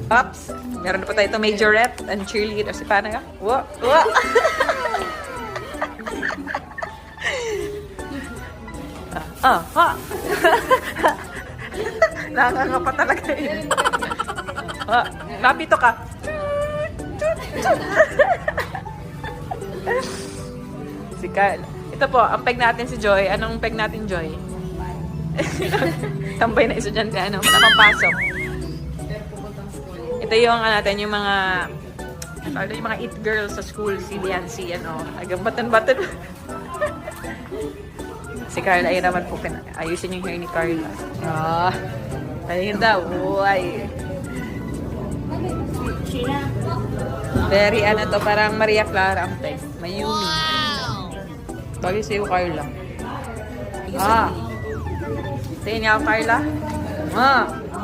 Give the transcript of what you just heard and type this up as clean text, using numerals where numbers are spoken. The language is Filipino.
Oops! Meron na pa tayo ito majorette and cheerleader. Si paano ka? Wa! Wa! Ha! Nakanga pa talaga yun. Mapito ka. Si Kyle. Ito po, ang peg natin si Joy. Anong peg natin, Joy? Tambay na estudyante, ano? Napapasok. Ito yung natin, yung mga it girls sa school, si Liancy, ano, agambatan-batan. Si Carla, ay naman po, ayusin yung hair ni Carla. Ayun daw, uy. Very, to, parang Maria Clara ang type. Mayumi. Bagay sa'yo, Carla. Tingin niya ako, Carla.